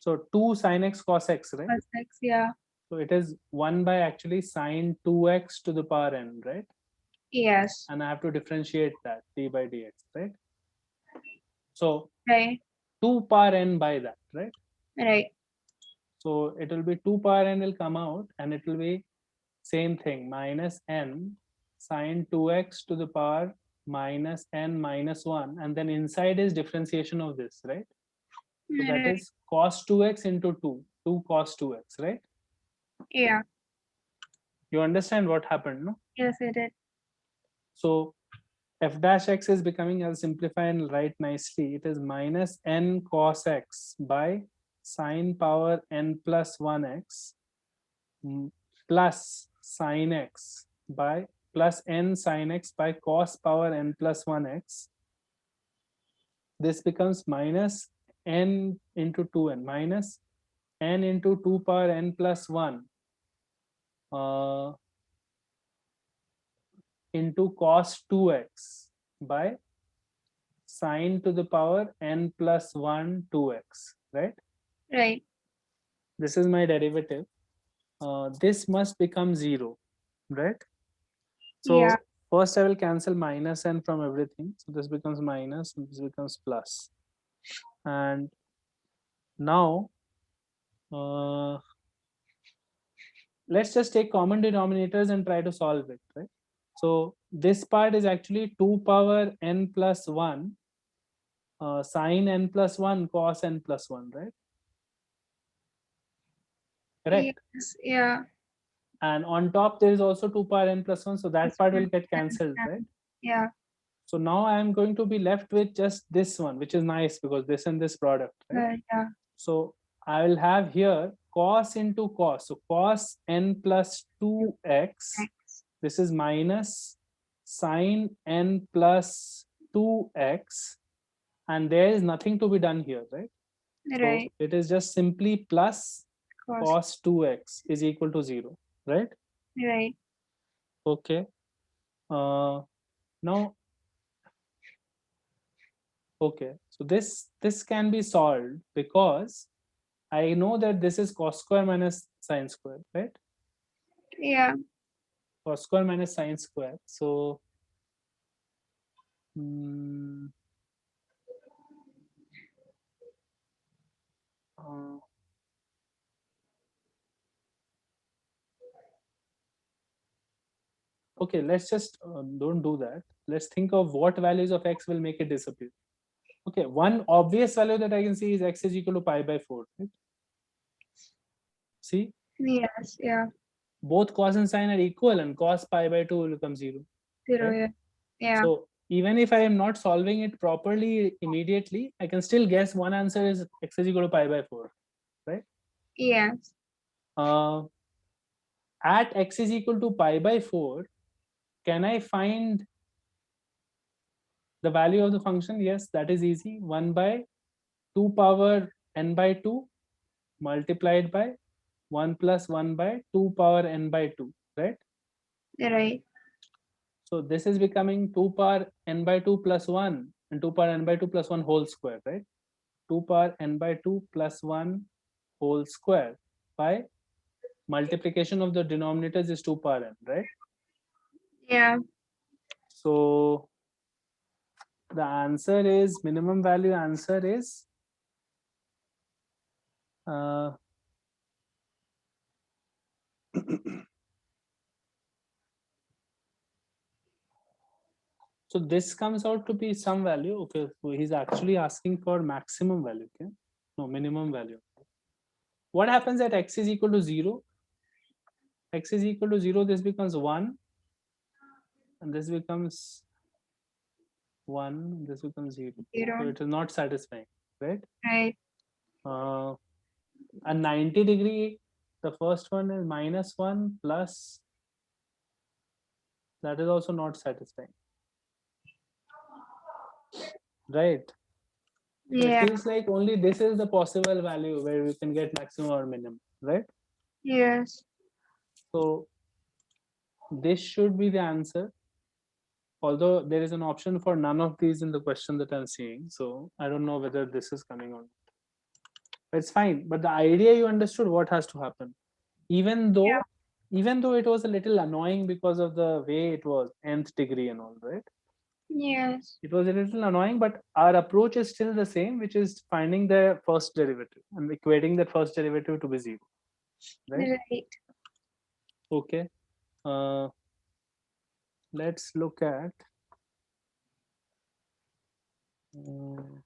So 2 sin x cos x, right? Plus x. Yeah. So it is 1 by actually sine 2x to the power n, right? Yes. And I have to differentiate that d by dx, right? So Right. 2 power n by that, right? Right. So it will be 2 power n will come out and it will be same thing, minus n sine 2x to the power minus n minus 1. And then inside is differentiation of this, right? So that Right. is cos 2x into 2 cos 2x, right? Yeah. You understand what happened, no? Yes, it did. So f dash x is becoming, I'll simplify and write nicely. It is minus n cos x by sine power n plus 1x plus sine x by plus n sine x by cos power n plus 1x. This becomes minus n into 2n minus n into 2 power n plus 1 into cos 2x by sine to the power n plus 1 2x, right? Right. This is my derivative. This must become 0, right? So Yeah. first I will cancel minus n from everything. So this becomes minus and this becomes plus. And now let's just take common denominators and try to solve it, right? So this part is actually 2 power n plus 1 sine n plus 1 cos n plus 1, right? Correct. Yes. Yeah. And on top there is also 2 power n plus 1, so that part will get cancelled, right? Yeah. So now I am going to be left with just this one, which is nice because this and this product, right? Yeah. So I will have here cos into cos. So cos n plus 2x, this is minus sine n plus 2x, and there is nothing to be done here, right? Right. So it is just simply plus cos 2x is equal to 0, right? Right. Okay. Now, okay. So this can be solved because I know that this is cos square minus sine square, right? Yeah. Cos square minus sine square. So mm, uh, okay, let's just don't do that. Let's think of what values of x will make it disappear. Okay, one obvious value that I can see is x is equal to pi by 4, right? See, Yes. Yeah. both cos and sine are equal and cos pi by 2 will become 0. 0. Right? Yeah. Yeah. So even if I am not solving it properly immediately, I can still guess one answer is x is equal to pi by 4, right? Yes. At x is equal to pi by 4, can I find the value of the function? Yes, that is easy. 1 by 2 power n by 2 multiplied by 1 plus 1 by 2 power n by 2, right? Right. So this is becoming 2 power n by 2 plus 1 and 2 power n by 2 plus 1 whole square, right? 2 power n by 2 plus 1 whole square by multiplication of the denominators is 2 power n, right? Yeah. So the answer is, minimum value answer is So this comes out to be some value. Okay, so he's actually asking for maximum value. Okay, no, minimum value. What happens at x is equal to 0? X is equal to 0, this becomes 1, and this becomes 1, this becomes 0. So Zero. it is not satisfying, right? Right. A 90 degree, the first one is -1 plus, that is also not satisfying, right? So it Yeah. feels like only this is the possible value where we can get maximum or minimum, right? Yes. So this should be the answer, although there is an option for none of these in the question that I'm seeing. So I don't know whether this is coming on. It's fine, but the idea you understood what has to happen. Even though, even though it was a little annoying because of the way it was nth degree and all, right? Yes. It was a little annoying, but our approach is still the same, which is finding the first derivative and equating that first derivative to be 0, right? Right. Okay. Let's look at um,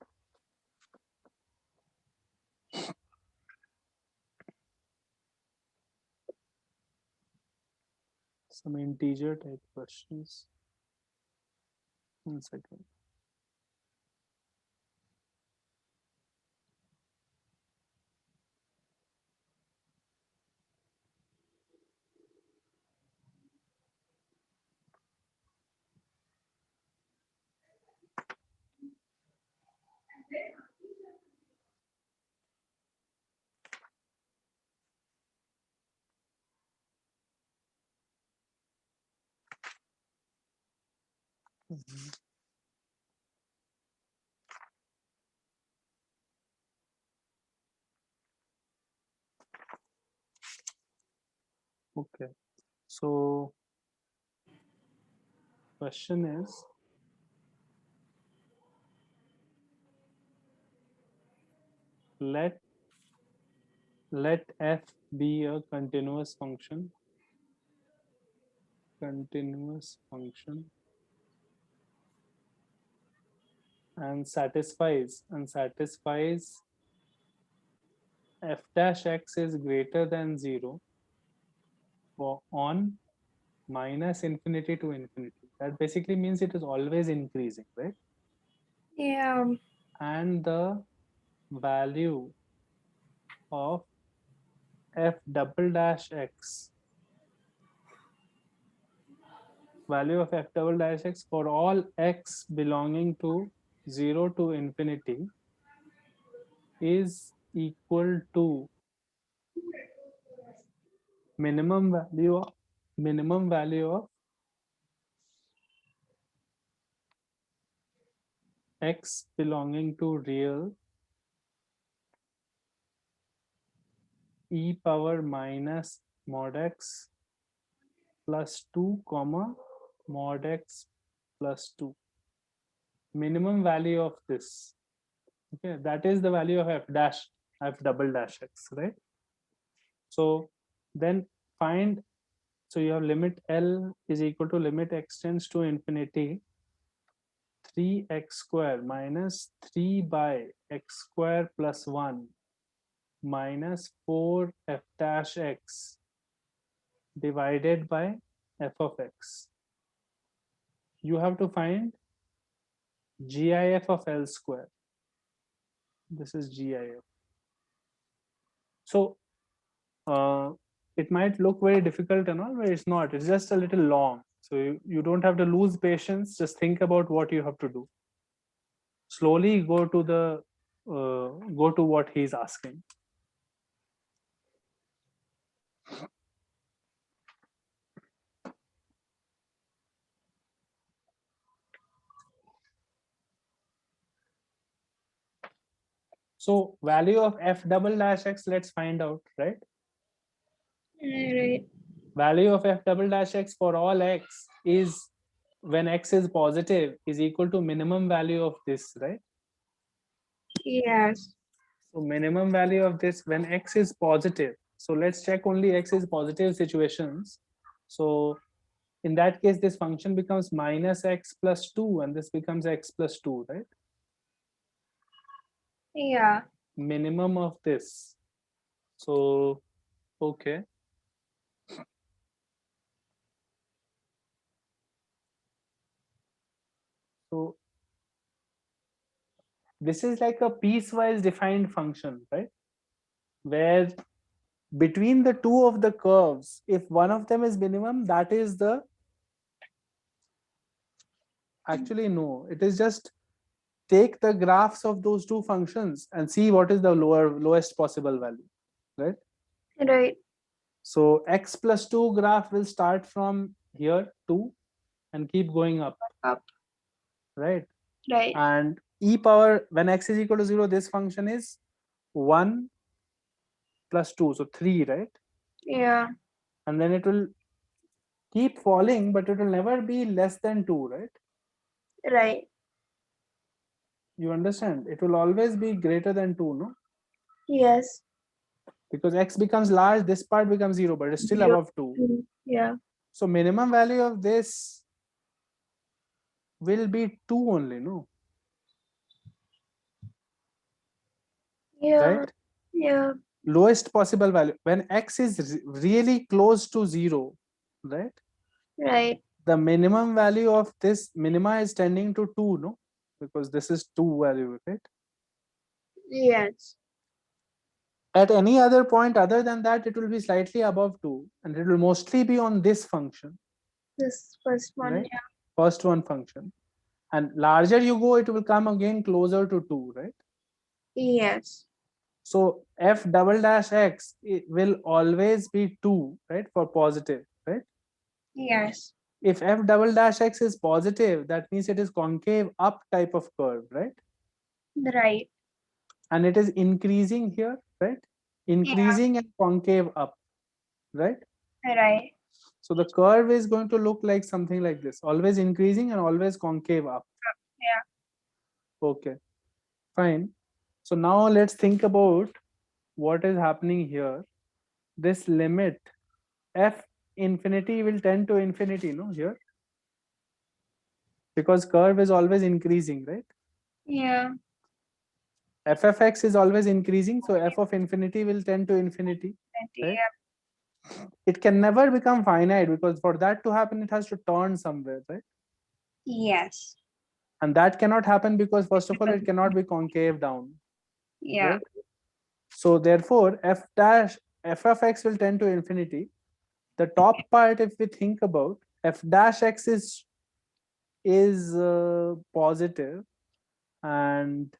some integer type questions. 1 second. Mhm. Okay. So question is, let f be a continuous function and satisfies f dash x is greater than 0 for on minus infinity to infinity. That basically means it is always increasing, right? Yeah. And the value of f double dash x, value of f double dash x for all x belonging to 0 to infinity is equal to minimum value of x belonging to real e power minus mod x plus 2 comma mod x plus 2. Minimum value of this, okay, that is the value of f double dash x, right? So then find, so you have limit L is equal to limit x tends to infinity 3x square minus 3 by x square plus 1 minus 4 f dash x divided by f of x. You have to find GIF of L square. This is GIF. So it might look very difficult and all, but it's not. It's just a little long. So you don't have to lose patience. Just think about what you have to do. Slowly go to the go to what he's asking. So value of f double dash x, let's find out, right? Right. Value of f double dash x for all x is, when x is positive, is equal to minimum value of this, right? Yes. So minimum value of this when x is positive. So let's check only x is positive situations. So In that case, this function becomes minus x plus 2 and this becomes x plus 2, right? Yeah. Minimum of this. So, okay. So this is like a piecewise defined function, right? Where between the two of the curves, if one of them is minimum, that is the, actually no, it is just take the graphs of those two functions and see what is the lowest possible value, right? Right. So x plus 2 graph will start from here 2 and keep going up, Up. right? Right. And e power, when x is equal to 0, this function is 1 plus 2, so 3, right? Yeah. And then it will keep falling, but it will never be less than 2, right? Right. You understand? It will always be greater than 2, no? Yes. Because x becomes large, this part becomes 0, but it's still 0, above 2. 2. Yeah. So minimum value of this will be 2 only, no? Yeah. Right? Yeah. Lowest possible value. When x is really close to 0, right? Right. The minimum value of this minima is tending to 2, no? Because this is 2 value, right? Yes. At any other point other than that, it will be slightly above 2, and it will mostly be on this function, This first one. right? First one function. And larger you go, it will come again closer to 2, right? Yeah. Yes. So f double dash x, it will always be 2, right? For positive, right? Yes. If f double dash x is positive, that means it is concave up type of curve, right? Right. And it is increasing here, right? Increasing and concave up, right? Right. So the curve is going to look like something like this, always increasing and always concave up. Yeah. Okay, fine. So now let's think about what is happening here. This limit f infinity will tend to infinity, no, here? Because curve is always increasing, right? Yeah. F of x is always increasing, so f of infinity will tend to infinity, right? Yeah. It can never become finite because for that to happen, it has to turn somewhere, right? Yes. And that cannot happen because first of all, it cannot be concave down, Yeah. right? So therefore, f of x will tend to infinity. The top part, if we think about, f dash x is positive, and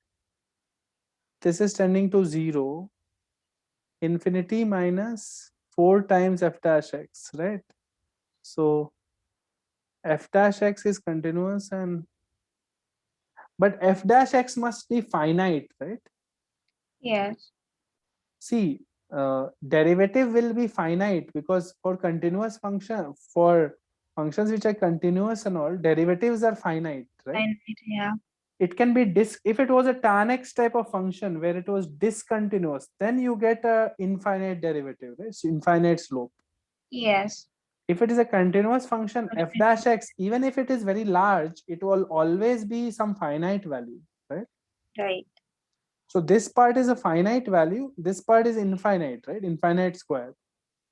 this is tending to 0. Infinity minus 4 times f dash x, right? So f dash x is continuous, and but f dash x must be finite, right? Yes. See, derivative will be finite because for continuous function, for functions which are continuous and all, derivatives are finite, right? Yeah. It can be if it was a tan x type of function where it was discontinuous, then you get a infinite derivative, right? So infinite slope. Yes. If it is a continuous function, f dash x, even if it is very large, it will always be some finite value, right? Right. So this part is a finite value, this part is infinite, right? Infinite square.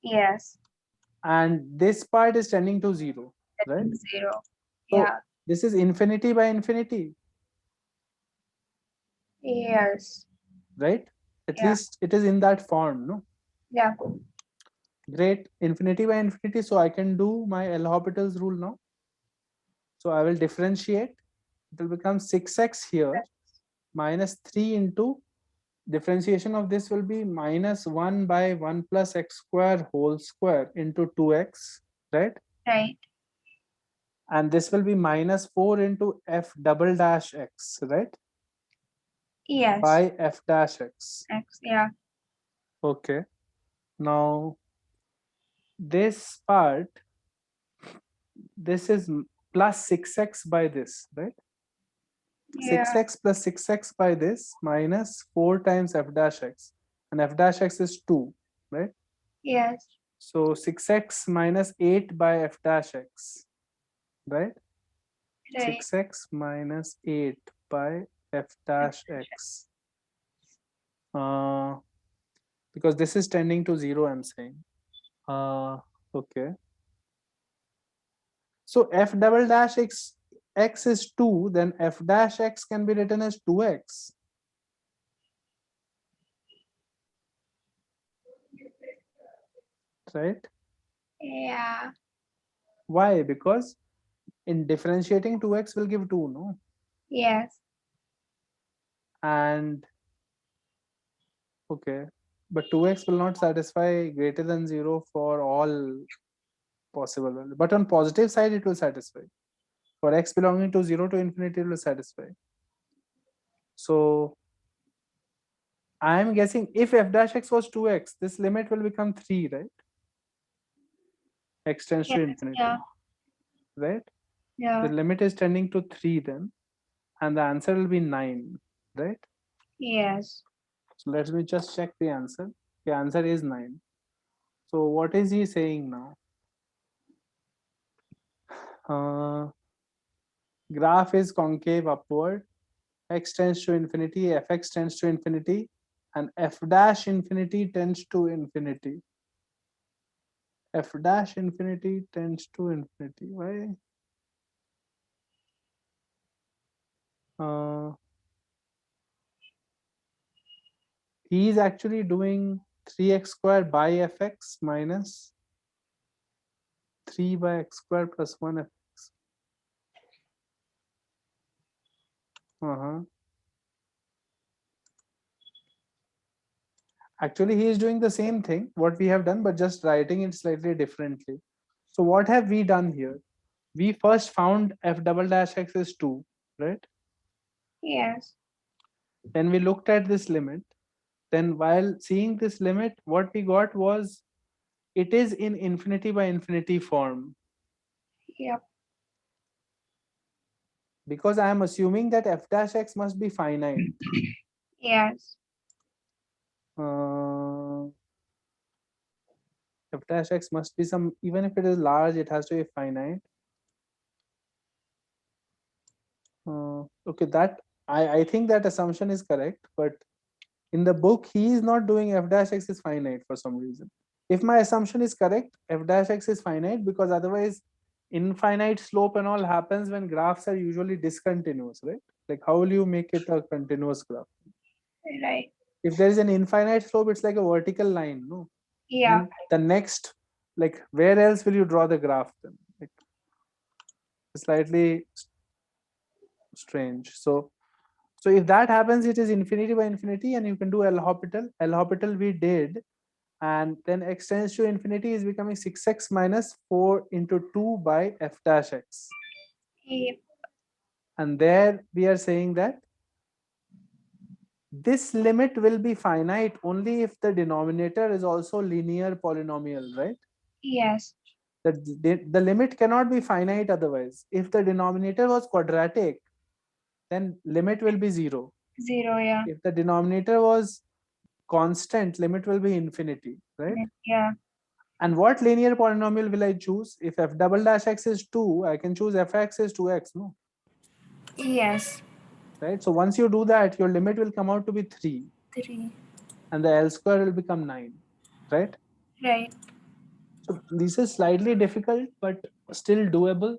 Yes. And this part is tending to 0, right? 0. So Yeah. this is infinity by infinity, Yes. right? At Yeah. least it is in that form, no? Yeah. Great, infinity by infinity. So I can do my L'Hopital's rule now. So I will differentiate. It will become 6x here minus 3 into differentiation of this will be minus 1 by 1 plus x square whole square into 2x, right? Right. And this will be minus 4 into f double dash x, right? Yes. By f dash x. X. Yeah. Okay. Now this part, this is plus 6x by this, right? Yeah. 6x plus 6x by this minus 4 times f dash x. And f dash x is 2, right? Yes. So 6x minus 8 by f dash x, right? Right. 6x minus 8 by f dash x. Because this is tending to 0, I'm saying. Okay. So f double dash x is 2, then f dash x can be written as 2x. Right? Yeah. Why? Because in differentiating 2x will give 2, no? Yes. And okay, but 2x will not satisfy greater than 0 for all possible values. But on positive side, it will satisfy. For x belonging to 0 to infinity, it will satisfy. So I am guessing if f dash x was 2x, this limit will become 3, right? X tends to infinity, Yeah. right? Yeah. The limit is tending to 3 then, and the answer will be 9, right? Yes. So let me just check the answer. The answer is 9. So what is he saying now? Graph is concave upward, x tends to infinity, fx tends to infinity, and f dash infinity tends to infinity. F dash infinity tends to infinity. Why? He is actually doing 3x squared by fx minus 3 by x squared plus 1 fx. Actually, he is doing the same thing, what we have done, but just writing it slightly differently. So what have we done here? We first found f double dash x is 2, right? Yes. Then we looked at this limit. Then while seeing this limit, what we got was it is in infinity by infinity form. Yep. Because I am assuming that f dash x must be finite. Yes. F dash x must be some, even if it is large, it has to be finite. Okay, that I think that assumption is correct, but in the book, he is not doing f dash x is finite for some reason. If my assumption is correct, f dash x is finite, because otherwise infinite slope and all happens when graphs are usually discontinuous, right? Like how will you make it a continuous graph? Right. If there is an infinite slope, it's like a vertical line, no? Yeah. Then the next, like where else will you draw the graph then? Like, slightly strange. So if that happens, it is infinity by infinity, and you can do L'Hopital. L'Hopital we did, and then x tends to infinity is becoming 6x minus 4 into 2 by f dash x. Yep. And there we are saying that this limit will be finite only if the denominator is also linear polynomial, right? Yes. The limit cannot be finite otherwise. If the denominator was quadratic, then limit will be 0. 0. Yeah. If the denominator was constant, limit will be infinity, right? Yeah. And what linear polynomial will I choose? If f double dash x is 2, I can choose fx is 2x, no? Yes. Right? So once you do that, your limit will come out to be 3. 3. And the L square will become 9, right? Right. So this is slightly difficult, but still doable.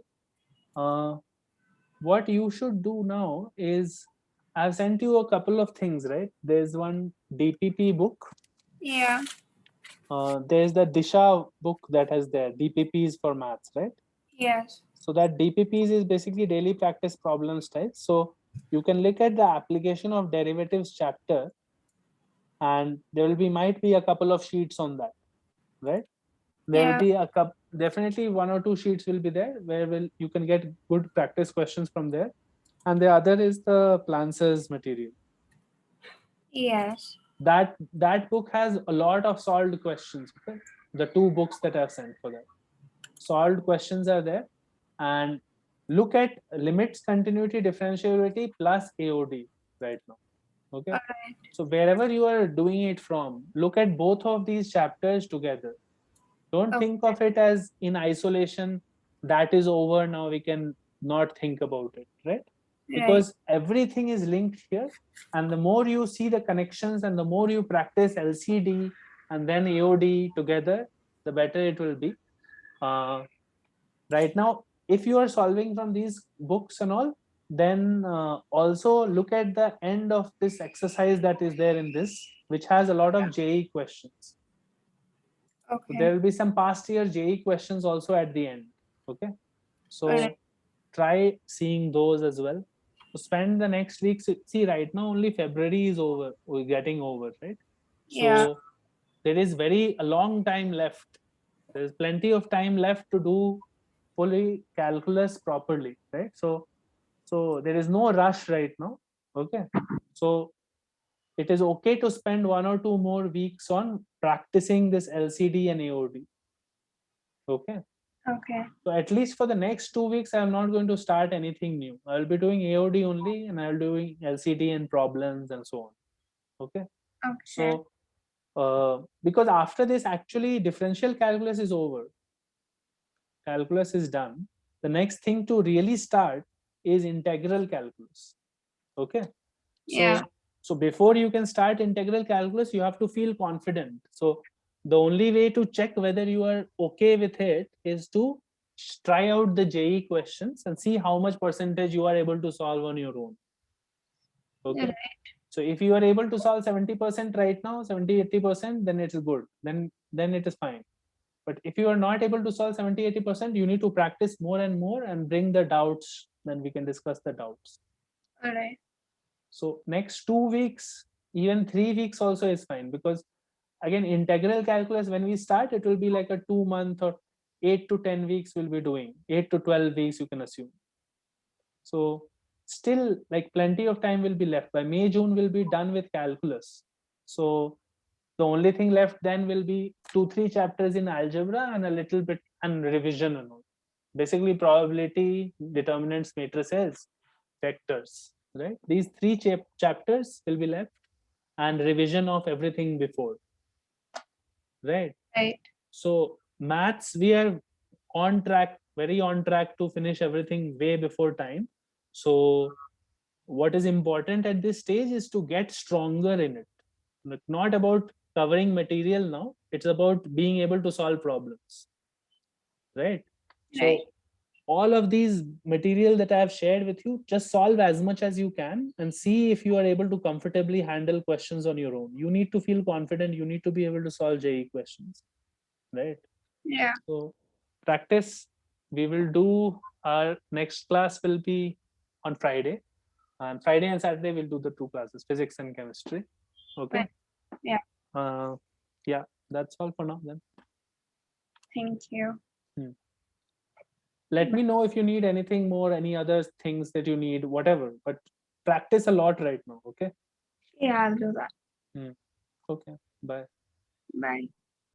What you should do now is, I've sent you a couple of things, right? There's one DPP book. Yeah. There's the Disha book that has there, DPPs for maths, right? Yes. So that DPPs is basically daily practice problems type. So you can look at the application of derivatives chapter, and there will be might be a couple of sheets on that, right? There will be definitely 1 or 2 sheets will be there where you can get good practice questions from there, and the other is the Plancer's material. Yes. That book has a lot of solved questions. Okay, the 2 books that I've sent for that, solved questions are there, and look at limits, continuity, differentiability plus AOD right now. Okay, so wherever you are doing it from, look at both of these chapters together. Don't think of it as in isolation, that is over, now we can not think about it, right? Because everything is linked here, and the more you see the connections and the more you practice LCD and then AOD together, the better it will be. Right now, if you are solving from these books and all, then also look at the end of this exercise that is there in this, which has a lot of JE questions. So Okay. there will be some past year JE questions also at the end. Okay, so Alright. try seeing those as well. So spend the next week. See, right now only February is over. We're getting over, right? Yeah. So there is a long time left. There is plenty of time left to do fully calculus properly, right? So there is no rush right now. Okay, so it is okay to spend 1 or 2 more weeks on practicing this LCD and AOD. Okay. Okay. So at least for the next 2 weeks, I'm not going to start anything new. I'll be doing AOD only, and I'll be doing LCD and problems and so on. Okay. Okay. So because after this, actually, differential calculus is over. Calculus is done. The next thing to really start is integral calculus. Okay. Yeah. So before you can start integral calculus, you have to feel confident. So the only way to check whether you are okay with it is to try out the JE questions and see how much percentage you are able to solve on your own. Okay. Alright. So if you are able to solve 70% right now, 70-80%, then it is good. Then it is fine. But if you are not able to solve 70-80%, you need to practice more and more and bring the doubts. Then we can discuss the doubts. Alright. So next 2 weeks, even 3 weeks also is fine, because again, integral calculus, when we start, it will be like a 2 month or 8 to 10 weeks we'll be doing, 8 to 12 weeks, you can assume. So still like plenty of time will be left. By May, June, we'll be done with calculus. So the only thing left then will be 2-3 chapters in algebra and a little bit and revision and all. Basically probability, determinants, matrices, vectors, right? These 3 chapters will be left, and revision of everything before, right? Right. So maths, we are on track, very on track to finish everything way before time. So what is important at this stage is to get stronger in it. Not about covering material now, it's about being able to solve problems, right? So Right. all of these material that I have shared with you, just solve as much as you can and see if you are able to comfortably handle questions on your own. You need to feel confident, you need to be able to solve JE questions, right? Yeah. So practice. We will do, our next class will be on Friday, and Friday and Saturday we'll do the 2 classes, physics and chemistry. Okay. Right. Yeah. Yeah, that's all for now then. Thank you. Let me know if you need anything more, any other things that you need, whatever, but practice a lot right now. Okay. Yeah, I'll do that. Okay, bye. Bye.